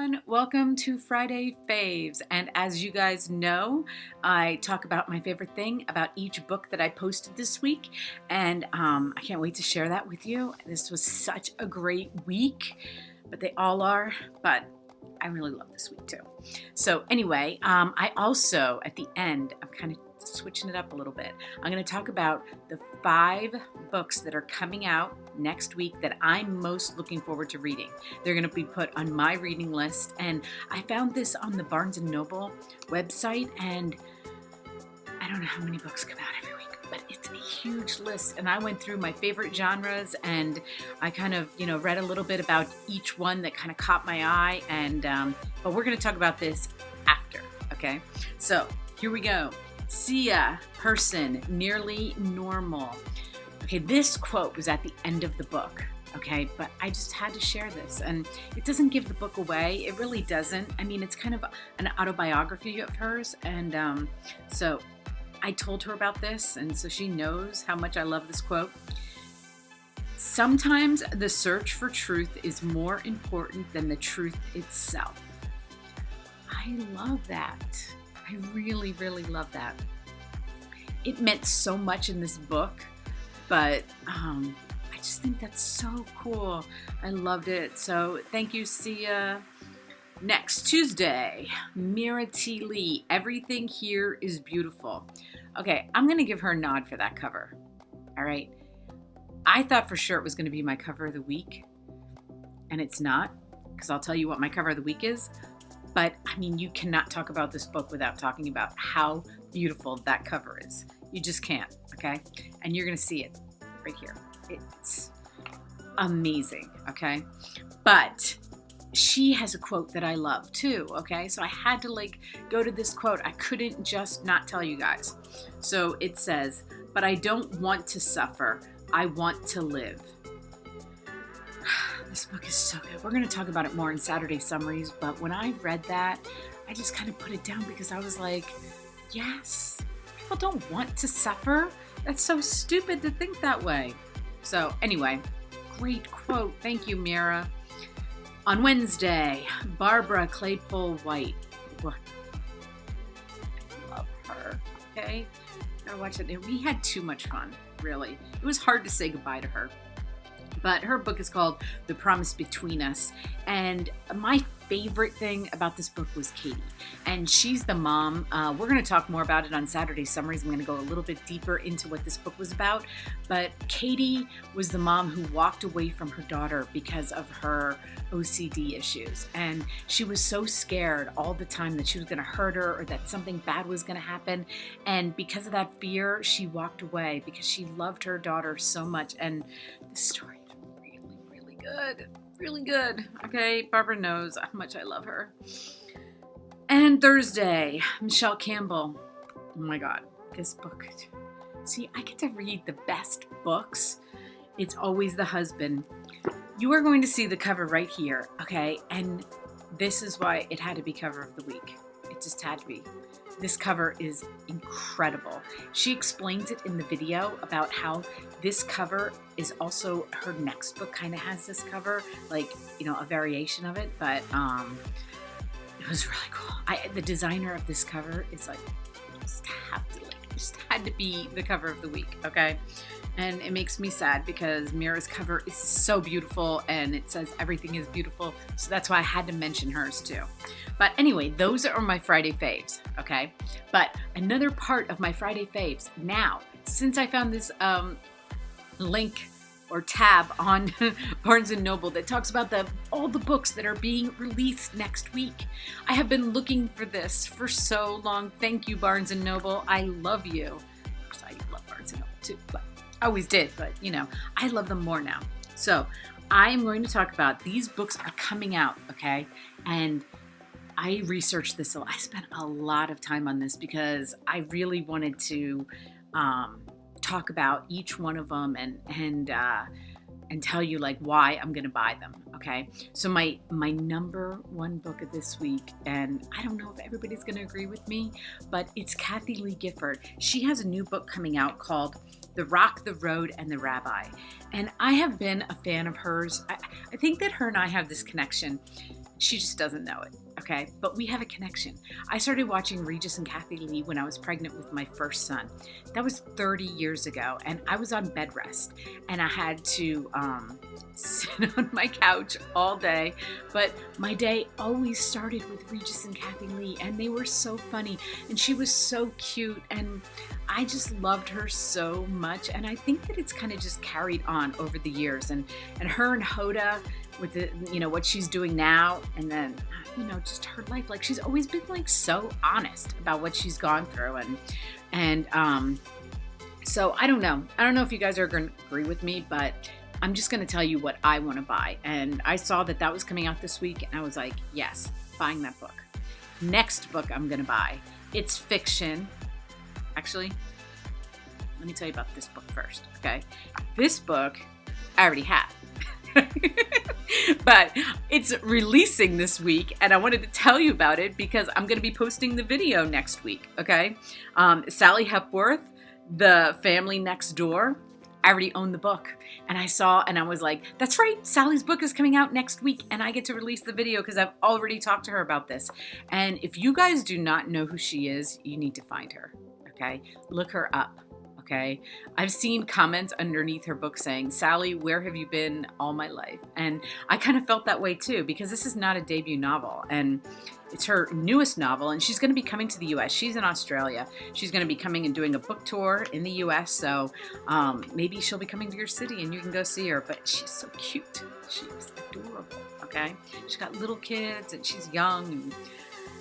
everyone. Welcome to Friday Faves. And as you guys know, I talk about my favorite thing about each book that I posted this week. And I can't wait to share that with you. This was such a great week, but they all are. But I really love this week too. So anyway, I also, at the end, I'm kind of switching it up a little bit. I'm going to talk about the 5 books that are coming out next week that I'm most looking forward to reading. They're going to be put on my reading list, and I found this on the Barnes & Noble website, and I don't know how many books come out every week, but it's a huge list. And I went through my favorite genres, and I kind of, read a little bit about each one that kind of caught my eye, and but we're going to talk about this after, okay? So here we go. Sia Person, Nearly Normal. Okay, this quote was at the end of the book, okay, but I just had to share this, and it doesn't give the book away. It really doesn't. I mean, it's kind of an autobiography of hers, and so I told her about this, and so she knows how much I love this quote. Sometimes the search for truth is more important than the truth itself. I love that. I really, really love that. It meant so much in this book, but I just think that's so cool. I loved it. So thank you, Sia. Next, Tuesday, Mira T. Lee, Everything Here is Beautiful. Okay, I'm going to give her a nod for that cover. All right. I thought for sure it was going to be my cover of the week, and it's not, because I'll tell you what my cover of the week is. But, I mean, you cannot talk about this book without talking about how beautiful that cover is. You just can't, okay? And you're going to see it right here. It's amazing, okay? But she has a quote that I love too, okay? So I had to, go to this quote. I couldn't just not tell you guys. So it says, "But I don't want to suffer. I want to live." This book is so good. We're going to talk about it more in Saturday summaries, but when I read that, I just kind of put it down because I was like, yes, people don't want to suffer. That's so stupid to think that way. So anyway, great quote. Thank you, Mira. On Wednesday, Barbara Claypole White. I love her, okay? Gotta watch it. We had too much fun, really. It was hard to say goodbye to her. But her book is called The Promise Between Us. And my favorite thing about this book was Katie. And she's the mom. We're going to talk more about it on Saturday Summaries. I'm going to go a little bit deeper into what this book was about. But Katie was the mom who walked away from her daughter because of her OCD issues. And she was so scared all the time that she was going to hurt her or that something bad was going to happen. And because of that fear, she walked away because she loved her daughter so much. And the story good, really good. Okay, Barbara knows how much I love her. And Thursday, Michelle Campbell. Oh my God, this book. See, I get to read the best books. It's always the husband. You are going to see the cover right here, okay? And this is why it had to be cover of the week. It just had to be. This cover is incredible. She explains it in the video about how this cover is also her next book kind of has this cover, a variation of it, but it was really cool. The designer of this cover is just had to be the cover of the week, okay? And it makes me sad because Mira's cover is so beautiful and it says everything is beautiful. So that's why I had to mention hers too. But anyway, those are my Friday faves, okay? But another part of my Friday faves now, since I found this link or tab on Barnes & Noble that talks about all the books that are being released next week. I have been looking for this for so long. Thank you, Barnes & Noble. I love you. Of course, I love Barnes & Noble too, but I always did, but I love them more now. So I am going to talk about these books are coming out, okay? And I researched this. I spent a lot of time on this because I really wanted to talk about each one of them and tell you why I'm going to buy them. Okay. So my number one book of this week, and I don't know if everybody's going to agree with me, but it's Kathie Lee Gifford. She has a new book coming out called The Rock, the Road, and the Rabbi. And I have been a fan of hers. I think that her and I have this connection. She just doesn't know it, okay? But we have a connection. I started watching Regis and Kathy Lee when I was pregnant with my first son. That was 30 years ago, and I was on bed rest, and I had to sit on my couch all day. But my day always started with Regis and Kathy Lee, and they were so funny, and she was so cute, and I just loved her so much. And I think that it's kind of just carried on over the years, and her and Hoda with the, you know, what she's doing now, and then, you know, just her life. Like, she's always been like so honest about what she's gone through, and so I don't know if you guys are going to agree with me, but I'm just going to tell you what I want to buy. And I saw that was coming out this week, and I was like, yes, buying that book. Next book I'm going to buy, it's fiction. Actually, let me tell you about this book first, okay? This book I already have. But it's releasing this week, and I wanted to tell you about it because I'm going to be posting the video next week, okay? Sally Hepworth, The Family Next Door. I already own the book, and I saw, and I was like, that's right, Sally's book is coming out next week, and I get to release the video because I've already talked to her about this. And if you guys do not know who she is, you need to find her, okay? Look her up. Okay, I've seen comments underneath her book saying, Sally, where have you been all my life? And I kind of felt that way too, because this is not a debut novel, and it's her newest novel, and she's going to be coming to the U.S. She's in Australia. She's going to be coming and doing a book tour in the U.S., so maybe she'll be coming to your city and you can go see her. But she's so cute. She's adorable, okay? She's got little kids, and she's young, and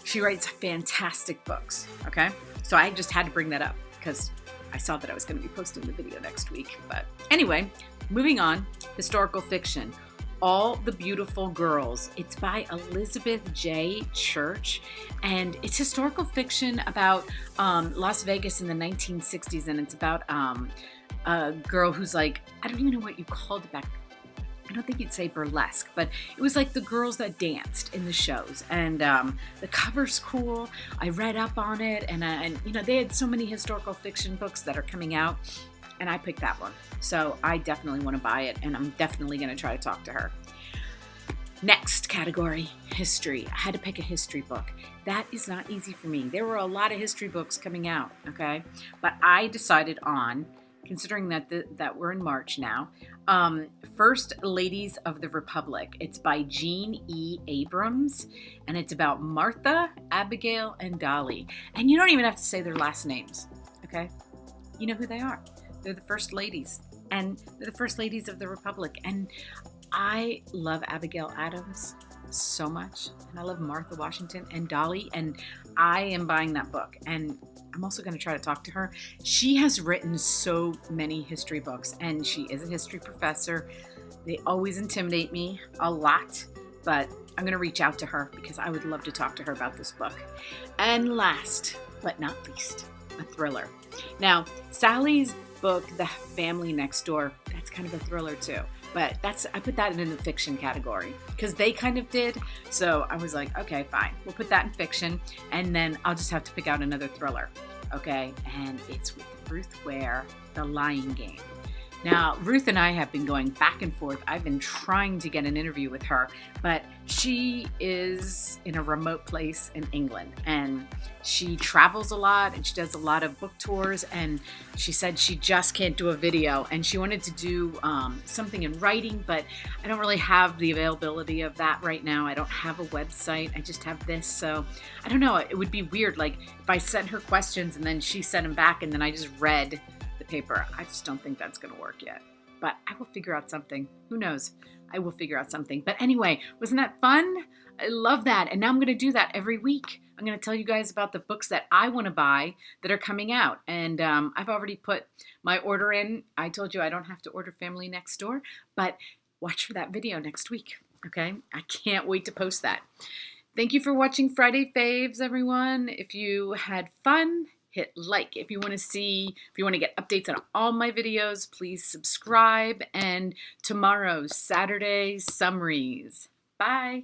she writes fantastic books, okay? So I just had to bring that up because I saw that I was going to be posting the video next week. But anyway, moving on, historical fiction, All the Beautiful Girls. It's by Elizabeth J. Church, and it's historical fiction about Las Vegas in the 1960s, and it's about a girl who's like, I don't even know what you called it back. I don't think you'd say burlesque, but it was like the girls that danced in the shows, and the cover's cool. I read up on it, and you know, they had so many historical fiction books that are coming out, and I picked that one. So I definitely want to buy it, and I'm definitely going to try to talk to her. Next category, history. I had to pick a history book. That is not easy for me. There were a lot of history books coming out, okay? But I decided on, considering that we're in March now, First Ladies of the Republic. It's by Jean E. Abrams, and it's about Martha, Abigail, and Dolly. And you don't even have to say their last names, okay? You know who they are. They're the First Ladies, and they're the First Ladies of the Republic. And I love Abigail Adams so much, and I love Martha Washington and Dolly, and I am buying that book, and I'm also going to try to talk to her. She has written so many history books, and she is a history professor. They always intimidate me a lot, but I'm going to reach out to her because I would love to talk to her about this book. And last but not least, a thriller. Now, Sally's book, The Family Next Door, that's kind of a thriller too. But I put that in the fiction category because they kind of did. So I was like, okay, fine. We'll put that in fiction. And then I'll just have to pick out another thriller. Okay. And it's with Ruth Ware, The Lying Game. Now, Ruth and I have been going back and forth. I've been trying to get an interview with her, but she is in a remote place in England, and she travels a lot, and she does a lot of book tours, and she said she just can't do a video, and she wanted to do something in writing, but I don't really have the availability of that right now. I don't have a website. I just have this, so I don't know. It would be weird, like if I sent her questions and then she sent them back, and then I just read the paper. I just don't think that's going to work yet, but I will figure out something. Who knows? I will figure out something. But anyway, wasn't that fun? I love that. And now I'm going to do that every week. I'm going to tell you guys about the books that I want to buy that are coming out. And I've already put my order in. I told you I don't have to order Family Next Door, but watch for that video next week. Okay? I can't wait to post that. Thank you for watching Friday Faves, everyone. If you had fun, hit like. If you want to get updates on all my videos, please subscribe. And tomorrow's Saturday summaries. Bye.